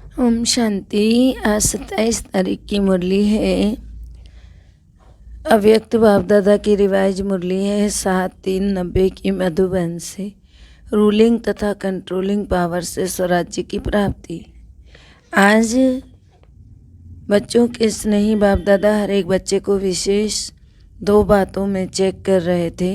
ओम शांति। आज 27 तारीख की मुरली है। अव्यक्त बाप दादा की रिवाइज मुरली है 7/3/90 की मधुबन से। रूलिंग तथा कंट्रोलिंग पावर से स्वराज्य की प्राप्ति। आज बच्चों के स्नेही बाप दादा हर एक बच्चे को विशेष 2 बातों में चेक कर रहे थे।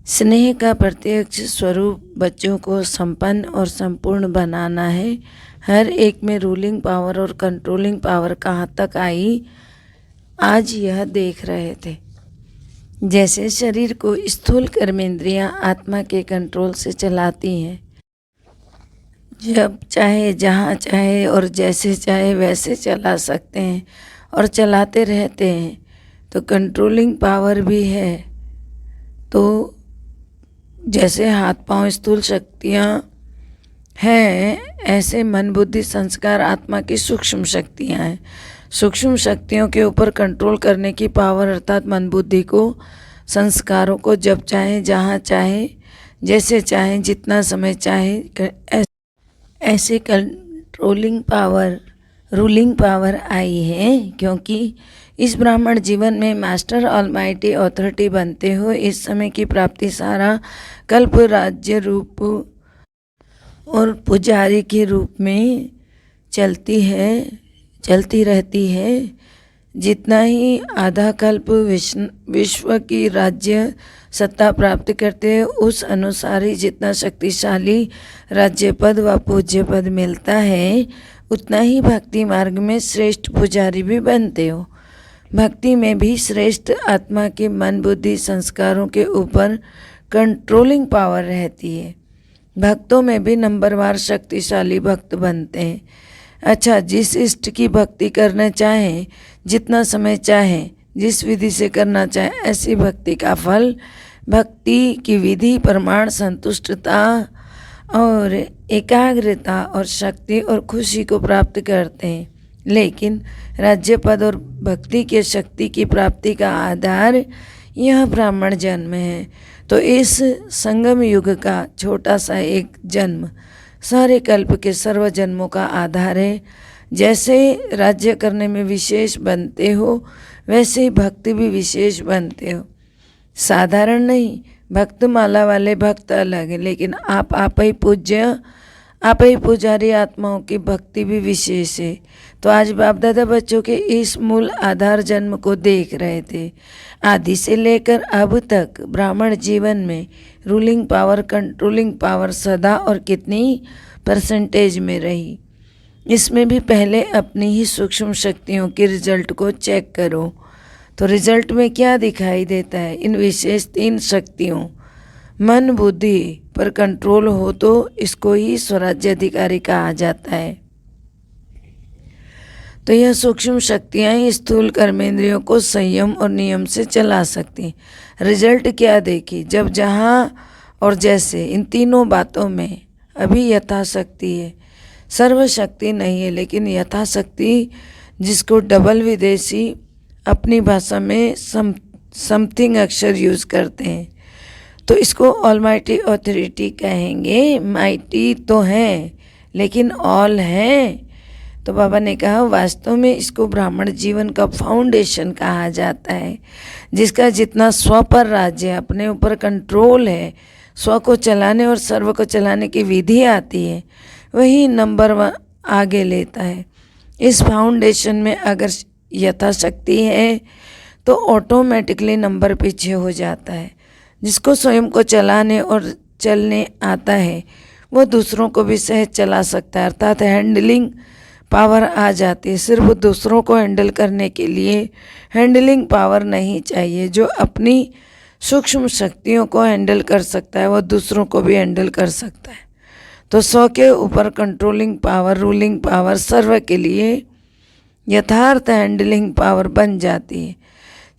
स्नेह का प्रत्यक्ष स्वरूप बच्चों को संपन्न और संपूर्ण बनाना है। हर एक में रूलिंग पावर और कंट्रोलिंग पावर कहाँ तक आई, आज यह देख रहे थे। जैसे शरीर को स्थूल कर्मेंद्रियां आत्मा के कंट्रोल से चलाती हैं, जब चाहे जहाँ चाहे और जैसे चाहे वैसे चला सकते हैं और चलाते रहते हैं, तो कंट्रोलिंग पावर भी है। तो जैसे हाथ पांव स्थूल शक्तियाँ हैं, ऐसे मन बुद्धि संस्कार आत्मा की सूक्ष्म शक्तियाँ हैं। सूक्ष्म शक्तियों के ऊपर कंट्रोल करने की पावर अर्थात मन बुद्धि को, संस्कारों को जब चाहे जहाँ चाहे जैसे चाहे जितना समय चाहे ऐसे कंट्रोलिंग पावर रूलिंग पावर आई है। क्योंकि इस ब्राह्मण जीवन में मास्टर ऑलमाइटी अथॉरिटी बनते हो इस समय की प्राप्ति सारा कल्प राज्य रूप और पुजारी के रूप में चलती रहती है। जितना ही आधा कल्प विश्व की राज्य सत्ता प्राप्त करते हैं, उस अनुसार ही जितना शक्तिशाली राज्य पद व पूज्य पद मिलता है, उतना ही भक्ति मार्ग में श्रेष्ठ पुजारी भी बनते हो। भक्ति में भी श्रेष्ठ आत्मा के मन बुद्धि संस्कारों के ऊपर कंट्रोलिंग पावर रहती है। भक्तों में भी नंबरवार शक्तिशाली भक्त बनते हैं। अच्छा, जिस इष्ट की भक्ति करना चाहें, जितना समय चाहें, जिस विधि से करना चाहें, ऐसी भक्ति का फल भक्ति की विधि प्रमाण संतुष्टता और एकाग्रता और शक्ति और खुशी को प्राप्त करते हैं। लेकिन राज्य पद और भक्ति के शक्ति की प्राप्ति का आधार यह ब्राह्मण जन्म है। तो इस संगम युग का छोटा सा एक जन्म सारे कल्प के सर्व जन्मों का आधार है। जैसे राज्य करने में विशेष बनते हो, वैसे ही भक्ति भी विशेष बनते हो। साधारण नहीं, भक्त माला वाले भक्त अलग है, लेकिन आप ही पूज्य, आप ही पुजारी आत्माओं की भक्ति भी विशेष है। तो आज बाप दादा बच्चों के इस मूल आधार जन्म को देख रहे थे। आदि से लेकर अब तक ब्राह्मण जीवन में रूलिंग पावर कंट्रोलिंग पावर सदा और कितनी परसेंटेज में रही, इसमें भी पहले अपनी ही सूक्ष्म शक्तियों के रिजल्ट को चेक करो। तो रिजल्ट में क्या दिखाई देता है? इन विशेष 3 शक्तियों मन बुद्धि पर कंट्रोल हो तो इसको ही स्वराज्य अधिकारी कहा जाता है। तो यह सूक्ष्म शक्तियाँ ही स्थूल कर्मेंद्रियों को संयम और नियम से चला सकती। रिजल्ट क्या देखी? जब जहाँ और जैसे, इन तीनों बातों में अभी यथाशक्ति है। सर्वशक्ति नहीं है, लेकिन यथाशक्ति, जिसको डबल विदेशी अपनी भाषा में समथिंग अक्षर यूज़ करते हैं, तो इसको ऑलमाइटी अथॉरिटी कहेंगे। माइटी तो हैं, लेकिन ऑल हैं। तो बाबा ने कहा वास्तव में इसको ब्राह्मण जीवन का फाउंडेशन कहा जाता है, जिसका जितना स्व पर राज्य, अपने ऊपर कंट्रोल है, स्व को चलाने और सर्व को चलाने की विधि आती है, वही नंबर 1 आगे लेता है। इस फाउंडेशन में अगर यथाशक्ति है तो ऑटोमेटिकली नंबर पीछे हो जाता है। जिसको स्वयं को चलाने और चलने आता है, वो दूसरों को भी सहज चला सकता है, अर्थात हैंडलिंग पावर आ जाती है। सिर्फ दूसरों को हैंडल करने के लिए हैंडलिंग पावर नहीं चाहिए। जो अपनी सूक्ष्म शक्तियों को हैंडल कर सकता है, वो दूसरों को भी हैंडल कर सकता है। तो 100 के ऊपर कंट्रोलिंग पावर, रूलिंग पावर सर्व के लिए यथार्थ हैंडलिंग पावर बन जाती है।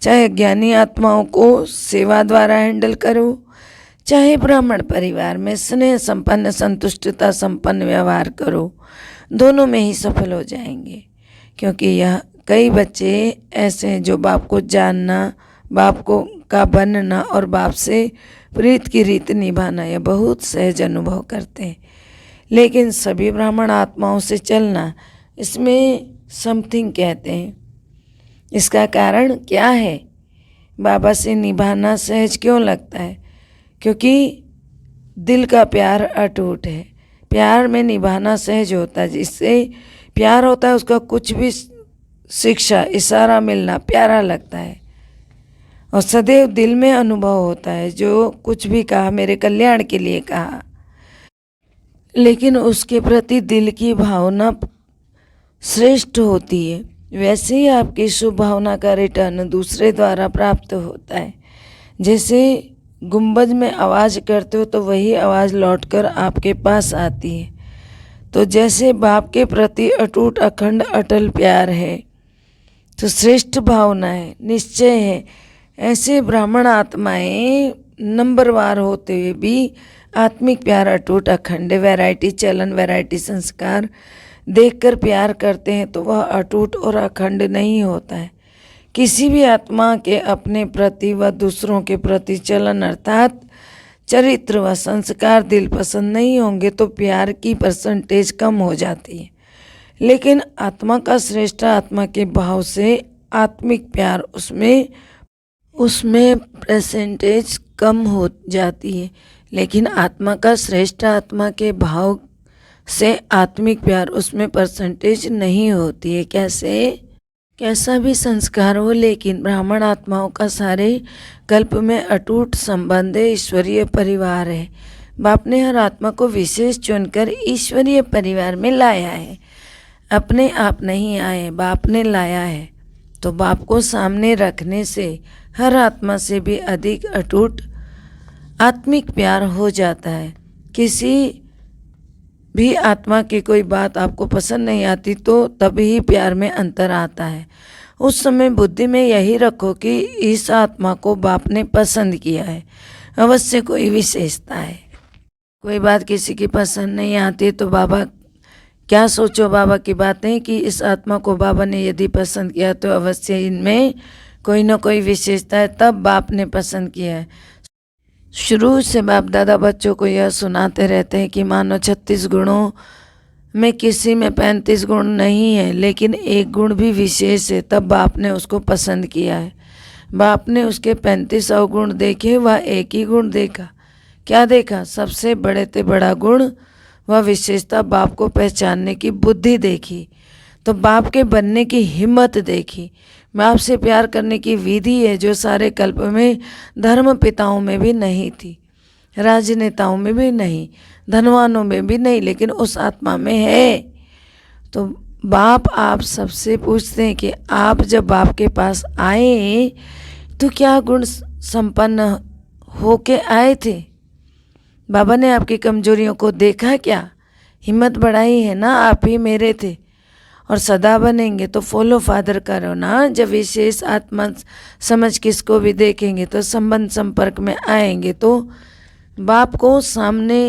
चाहे ज्ञानी आत्माओं को सेवा द्वारा हैंडल करो, चाहे ब्राह्मण परिवार में स्नेह संपन्न संतुष्टता संपन्न व्यवहार करो, दोनों में ही सफल हो जाएंगे। क्योंकि यह कई बच्चे ऐसे हैं जो बाप को जानना, बाप को का बनना और बाप से प्रीत की रीत निभाना यह बहुत सहज अनुभव करते हैं। लेकिन सभी ब्राह्मण आत्माओं से चलना, इसमें समथिंग कहते हैं। इसका कारण क्या है? बाबा से निभाना सहज क्यों लगता है? क्योंकि दिल का प्यार अटूट है। प्यार में निभाना सहज होता है। जिससे प्यार होता है उसका कुछ भी शिक्षा, इशारा मिलना प्यारा लगता है और सदैव दिल में अनुभव होता है। जो कुछ भी कहा मेरे कल्याण के लिए कहा, लेकिन उसके प्रति दिल की भावना श्रेष्ठ होती है। वैसे ही आपकी शुभ भावना का रिटर्न दूसरे द्वारा प्राप्त होता है। जैसे गुंबज में आवाज़ करते हो तो वही आवाज़ लौटकर आपके पास आती है। तो जैसे बाप के प्रति अटूट अखंड अटल प्यार है तो श्रेष्ठ भावना है, निश्चय है। ऐसे ब्राह्मण आत्माएं नंबरवार होते हुए भी आत्मिक प्यार अटूट अखंड, वैरायटी चलन, वैरायटी संस्कार देखकर प्यार करते हैं तो वह अटूट और अखंड नहीं होता है। किसी भी आत्मा के अपने प्रति व दूसरों के प्रति चलन अर्थात चरित्र व संस्कार दिल पसंद नहीं होंगे तो प्यार की परसेंटेज कम हो जाती है। लेकिन आत्मा का श्रेष्ठ आत्मा के भाव से आत्मिक प्यार उसमें परसेंटेज कम हो जाती है। लेकिन आत्मा का श्रेष्ठ आत्मा के भाव से आत्मिक प्यार उसमें परसेंटेज नहीं होती है। कैसा भी संस्कार हो, लेकिन ब्राह्मण आत्माओं का सारे कल्प में अटूट संबंध ईश्वरीय परिवार है। बाप ने हर आत्मा को विशेष चुनकर ईश्वरीय परिवार में लाया है। अपने आप नहीं आए, बाप ने लाया है। तो बाप को सामने रखने से हर आत्मा से भी अधिक अटूट आत्मिक प्यार हो जाता है। किसी भी आत्मा की कोई बात आपको पसंद नहीं आती तो तभी प्यार में अंतर आता है। उस समय बुद्धि में यही रखो कि इस आत्मा को बाप ने पसंद किया है, अवश्य कोई विशेषता है। कोई बात किसी की पसंद नहीं आती तो बाबा क्या सोचो, बाबा की बातें कि इस आत्मा को बाबा ने यदि पसंद किया तो अवश्य इनमें कोई ना कोई विशेषता है, तब बाप ने पसंद किया है। शुरू से बाप दादा बच्चों को यह सुनाते रहते हैं कि मानो 36 गुणों में किसी में 35 गुण नहीं है, लेकिन एक गुण भी विशेष है, तब बाप ने उसको पसंद किया है। बाप ने उसके 35 अवगुण देखे, वह एक ही गुण देखा। क्या देखा? सबसे बड़े से बड़ा गुण वह विशेषता बाप को पहचानने की बुद्धि देखी, तो बाप के बनने की हिम्मत देखी। बाप से प्यार करने की विधि है जो सारे कल्प में धर्म पिताओं में भी नहीं थी, राजनेताओं में भी नहीं, धनवानों में भी नहीं, लेकिन उस आत्मा में है। तो बाप आप सबसे पूछते हैं कि आप जब बाप के पास आए तो क्या गुण संपन्न होके आए थे? बाबा ने आपकी कमजोरियों को देखा क्या? हिम्मत बढ़ाई है ना, आप ही मेरे थे और सदा बनेंगे। तो फॉलो फादर करो ना। जब विशेष आत्मा समझ किसको भी देखेंगे तो संबंध संपर्क में आएंगे तो बाप को सामने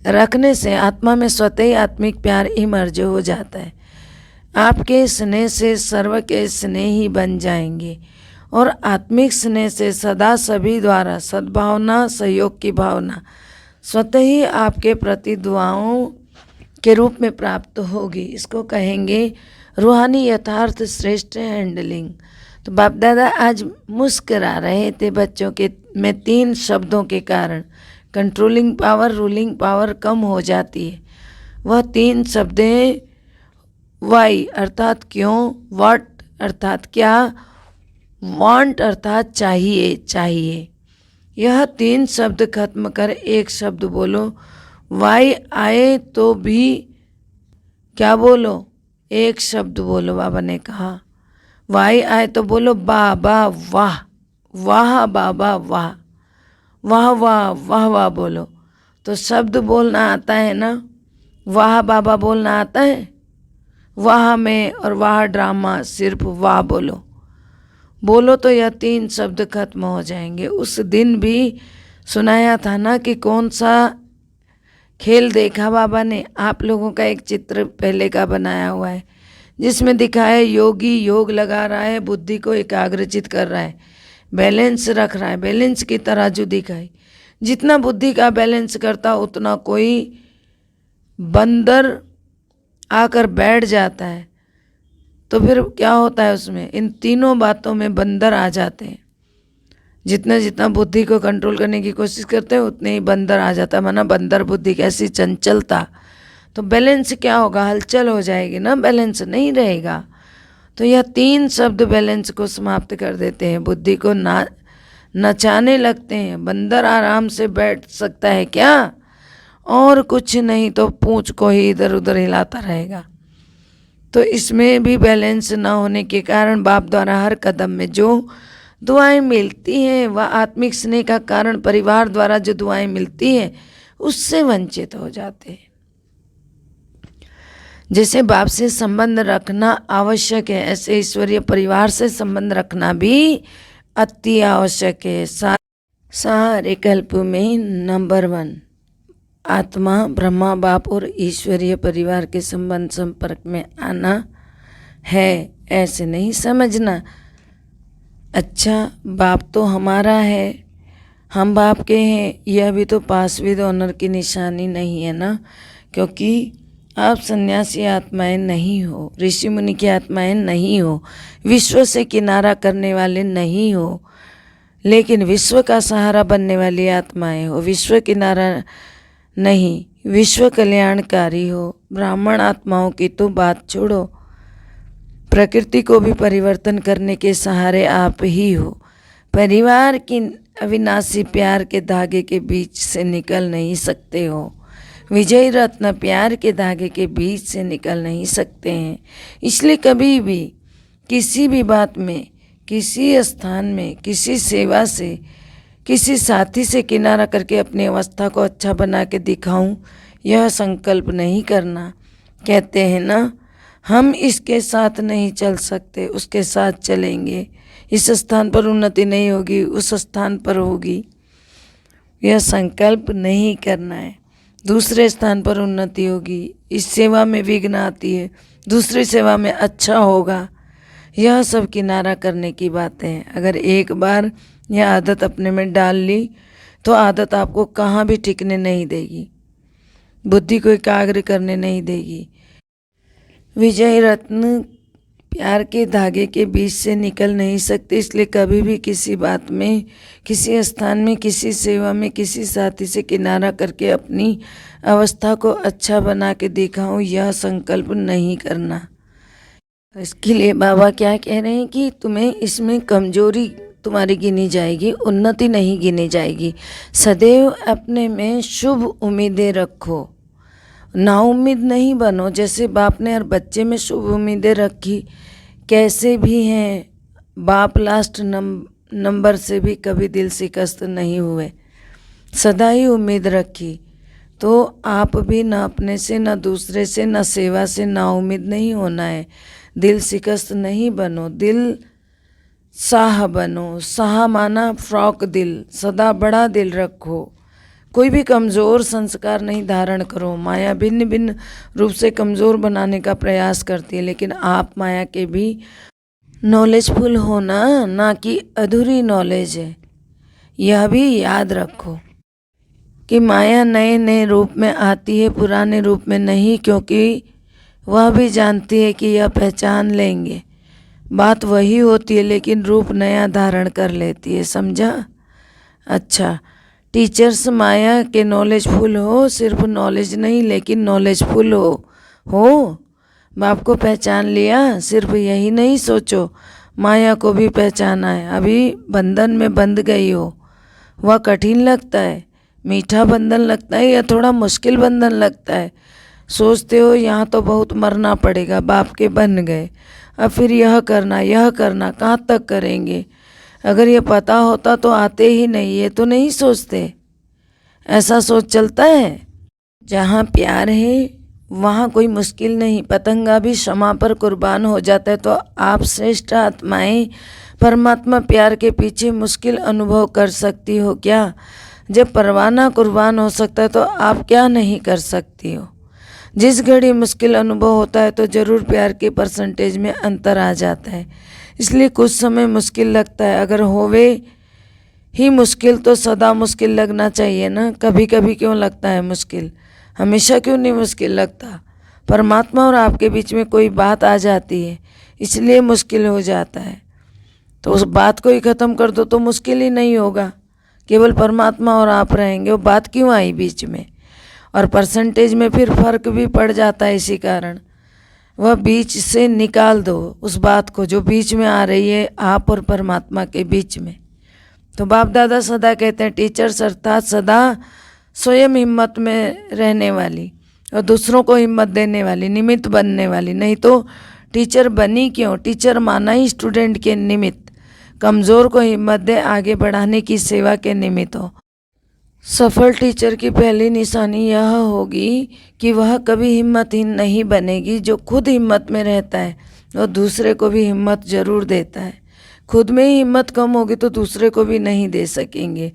रखने से आत्मा में स्वतः ही आत्मिक प्यार इमर्ज हो जाता है। आपके स्नेह से सर्व के स्नेह ही बन जाएंगे और आत्मिक स्नेह से सदा सभी द्वारा सद्भावना, सहयोग की भावना स्वतः ही आपके प्रति दुआओं के रूप में प्राप्त होगी। इसको कहेंगे रूहानी यथार्थ श्रेष्ठ हैंडलिंग। तो बाप दादा आज मुस्करा रहे थे बच्चों के में 3 शब्दों के कारण कंट्रोलिंग पावर, रूलिंग पावर कम हो जाती है। वह 3 शब्दें वाई अर्थात क्यों, व्हाट अर्थात क्या, वांट अर्थात चाहिए। यह 3 शब्द खत्म कर एक शब्द बोलो। वाई आए तो भी क्या बोलो? एक शब्द बोलो। बाबा ने कहा वाई आए तो बोलो बाबा वाह, वाह बाबा वाह, वाह वाह वाह वाह बोलो। तो शब्द बोलना आता है ना, वाह बाबा बोलना आता है। वाह में और वाह ड्रामा, सिर्फ वाह बोलो तो यह 3 शब्द खत्म हो जाएंगे। उस दिन भी सुनाया था ना कि कौन सा खेल देखा बाबा ने। आप लोगों का एक चित्र पहले का बनाया हुआ है जिसमें दिखाया योगी योग लगा रहा है, बुद्धि को एकाग्रचित कर रहा है, बैलेंस रख रहा है, बैलेंस की तराजू दिखाई। जितना बुद्धि का बैलेंस करता उतना कोई बंदर आकर बैठ जाता है तो फिर क्या होता है उसमें, इन तीनों बातों में बंदर आ जाते हैं। जितना जितना बुद्धि को कंट्रोल करने की कोशिश करते हैं उतने ही बंदर आ जाता है। माना बंदर बुद्धि कैसी चंचलता, तो बैलेंस क्या होगा, हलचल हो जाएगी ना, बैलेंस नहीं रहेगा। तो यह तीन शब्द बैलेंस को समाप्त कर देते हैं, बुद्धि को नचाने लगते हैं। बंदर आराम से बैठ सकता है क्या, और कुछ नहीं तो पूंछ को ही इधर उधर हिलाता रहेगा। तो इसमें भी बैलेंस ना होने के कारण बाप द्वारा हर कदम में जो दुआएं मिलती हैं वह आत्मिक स्नेह का कारण परिवार द्वारा जो दुआएं मिलती हैं उससे वंचित हो जाते हैं। जैसे बाप से संबंध रखना आवश्यक है, ऐसे ईश्वरीय परिवार से संबंध रखना भी अति आवश्यक है। सारे कल्प में नंबर 1 आत्मा ब्रह्मा बाप और ईश्वरीय परिवार के संबंध संपर्क में आना है। ऐसे नहीं समझना अच्छा बाप तो हमारा है, हम बाप के हैं, यह भी तो पास विद ऑनर की निशानी नहीं है ना। क्योंकि आप सन्यासी आत्माएं नहीं हो, ऋषि मुनि की आत्माएं नहीं हो, विश्व से किनारा करने वाले नहीं हो, लेकिन विश्व का सहारा बनने वाली आत्माएं हो। विश्व किनारा नहीं, विश्व कल्याणकारी हो। ब्राह्मण आत्माओं की तो बात छोड़ो, प्रकृति को भी परिवर्तन करने के सहारे आप ही हो। परिवार की अविनाशी प्यार के धागे के बीच से निकल नहीं सकते हो। विजय रत्न प्यार के धागे के बीच से निकल नहीं सकते हैं। इसलिए कभी भी किसी भी बात में, किसी स्थान में, किसी सेवा से, किसी साथी से किनारा करके अपनी अवस्था को अच्छा बना के दिखाऊं, यह संकल्प नहीं करना। कहते हैं ना, हम इसके साथ नहीं चल सकते, उसके साथ चलेंगे। इस स्थान पर उन्नति नहीं होगी, उस स्थान पर होगी, यह संकल्प नहीं करना है। दूसरे स्थान पर उन्नति होगी, इस सेवा में विघ्न आती है, दूसरी सेवा में अच्छा होगा, यह सब किनारा करने की बातें हैं। अगर एक बार यह आदत अपने में डाल ली तो आदत आपको कहाँ भी टिकने नहीं देगी, बुद्धि को एकाग्र करने नहीं देगी। विजय रत्न प्यार के धागे के बीच से निकल नहीं सकते। इसलिए कभी भी किसी बात में, किसी स्थान में, किसी सेवा में, किसी साथी से किनारा करके अपनी अवस्था को अच्छा बना के दिखाऊं, यह संकल्प नहीं करना। इसके लिए बाबा क्या कह रहे हैं कि तुम्हें इसमें कमजोरी तुम्हारी गिनी जाएगी, उन्नति नहीं गिनी जाएगी। सदैव अपने में शुभ उम्मीदें रखो, नाउम्मीद नहीं बनो। जैसे बाप ने हर बच्चे में शुभ उम्मीदें रखी, कैसे भी हैं बाप लास्ट नंबर से भी कभी दिल शिकस्त नहीं हुए, सदा ही उम्मीद रखी। तो आप भी ना अपने से, ना दूसरे से, ना सेवा से ना उम्मीद नहीं होना है। दिल शिकस्त नहीं बनो, दिल साह बनो। साह माना फ्रॉक दिल, सदा बड़ा दिल रखो। कोई भी कमज़ोर संस्कार नहीं धारण करो। माया भिन्न भिन्न रूप से कमज़ोर बनाने का प्रयास करती है, लेकिन आप माया के भी नॉलेजफुल होना, ना कि अधूरी नॉलेज है। यह भी याद रखो कि माया नए नए रूप में आती है, पुराने रूप में नहीं, क्योंकि वह भी जानती है कि यह पहचान लेंगे। बात वही होती है लेकिन रूप नया धारण कर लेती है, समझा। अच्छा, टीचर्स माया के नॉलेजफुल हो, सिर्फ नॉलेज नहीं लेकिन नॉलेजफुल हो। बाप को पहचान लिया, सिर्फ यही नहीं सोचो माया को भी पहचाना है। अभी बंधन में बंध गई हो, वह कठिन लगता है, मीठा बंधन लगता है या थोड़ा मुश्किल बंधन लगता है। सोचते हो यहाँ तो बहुत मरना पड़ेगा, बाप के बन गए, अब फिर यह करना कहाँ तक करेंगे। अगर ये पता होता तो आते ही नहीं, ये तो नहीं सोचते। ऐसा सोच चलता है। जहाँ प्यार है वहाँ कोई मुश्किल नहीं। पतंगा भी क्षमा पर कुर्बान हो जाता है। तो आप श्रेष्ठ आत्माएं परमात्मा प्यार के पीछे मुश्किल अनुभव कर सकती हो क्या? जब परवाना कुर्बान हो सकता है तो आप क्या नहीं कर सकती हो। जिस घड़ी मुश्किल अनुभव होता है तो ज़रूर प्यार के परसेंटेज में अंतर आ जाता है। इसलिए कुछ समय मुश्किल लगता है। अगर होवे ही मुश्किल तो सदा मुश्किल लगना चाहिए ना, कभी कभी क्यों लगता है मुश्किल। हमेशा क्यों नहीं मुश्किल लगता? परमात्मा और आपके बीच में कोई बात आ जाती है, इसलिए मुश्किल हो जाता है। तो उस बात को ही ख़त्म कर दो तो मुश्किल ही नहीं होगा, केवल परमात्मा और आप रहेंगे। वो बात क्यों आई बीच में? और परसेंटेज में फिर फर्क भी पड़ जाता है। इसी कारण वह बीच से निकाल दो उस बात को जो बीच में आ रही है आप और परमात्मा के बीच में। तो बाप दादा सदा कहते हैं टीचर्स अर्थात सदा स्वयं हिम्मत में रहने वाली और दूसरों को हिम्मत देने वाली, निमित्त बनने वाली। नहीं तो टीचर बनी क्यों? टीचर माना ही स्टूडेंट के निमित्त, कमज़ोर को हिम्मत दे, आगे बढ़ाने की सेवा के निमित्त हो। सफल टीचर की पहली निशानी यह होगी कि वह कभी हिम्मतहीन नहीं बनेगी। जो खुद हिम्मत में रहता है और दूसरे को भी हिम्मत ज़रूर देता है। खुद में ही हिम्मत कम होगी तो दूसरे को भी नहीं दे सकेंगे।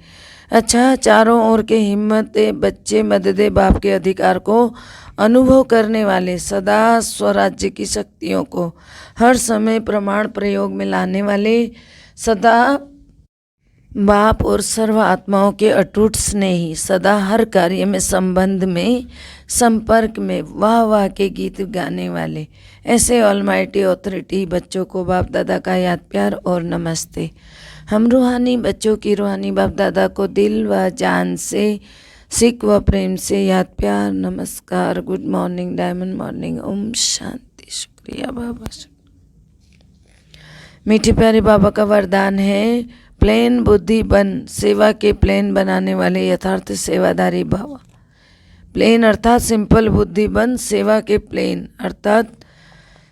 अच्छा, चारों ओर के हिम्मत बच्चे मददे बाप के अधिकार को अनुभव करने वाले, सदा स्वराज्य की शक्तियों को हर समय प्रमाण प्रयोग में लाने वाले, सदा बाप और सर्व आत्माओं के अटूट स्नेही, सदा हर कार्य में संबंध में संपर्क में वाह वाह के गीत गाने वाले, ऐसे ऑलमाइटी ऑथोरिटी बच्चों को बाप दादा का याद प्यार और नमस्ते। हम रूहानी बच्चों की रूहानी बाप दादा को दिल व जान से, सिक व प्रेम से याद प्यार नमस्कार। Good morning, diamond morning, Om Shanti. शुक्रिया बाबा। मीठे प्यारे बाबा का वरदान है प्लेन बुद्धि बन, सेवा के प्लेन बनाने वाले यथार्थ सेवादारी भव। प्लेन अर्थात सिंपल बुद्धि बन, सेवा के प्लेन अर्थात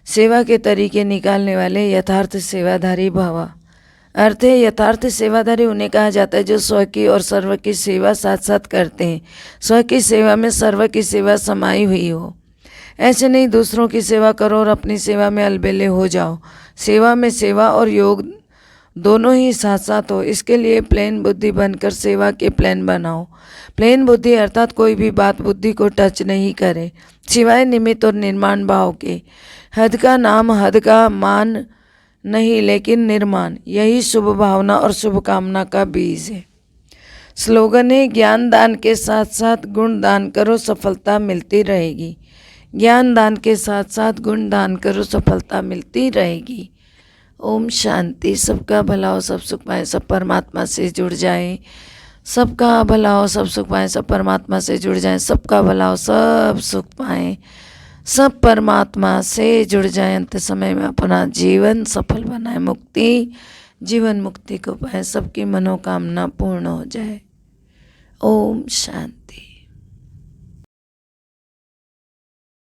सेवा के तरीके निकालने वाले यथार्थ सेवाधारी भव। अर्थ है यथार्थ सेवाधारी उन्हें कहा जाता है जो स्व की और सर्व की सेवा साथ साथ करते हैं। स्व की सेवा में सर्व की सेवा समाई हुई हो। ऐसे नहीं दूसरों की सेवा करो और अपनी सेवा में अलबेले हो जाओ। सेवा में सेवा और योग दोनों ही साथ साथ हो। इसके लिए प्लेन बुद्धि बनकर सेवा के प्लान बनाओ। प्लेन बुद्धि अर्थात कोई भी बात बुद्धि को टच नहीं करे सिवाय निमित्त और निर्माण भाव के। हद का नाम हद का मान नहीं लेकिन निर्माण, यही शुभ भावना और शुभ कामना का बीज है। स्लोगन है ज्ञान दान के साथ साथ गुण दान करो, सफलता मिलती रहेगी। ज्ञान दान के साथ साथ गुण दान करो, सफलता मिलती रहेगी। ओम शांति। सबका भला हो, सब सुख पाए, सब परमात्मा से जुड़ जाए। सबका भला हो, सब सुख पाए, सब परमात्मा से जुड़ जाए। सबका भला हो, सब सुख पाए, सब परमात्मा से जुड़ जाए। अंत समय में अपना जीवन सफल बनाए, मुक्ति जीवन मुक्ति को पाए, सबकी मनोकामना पूर्ण हो जाए। ओम शांति।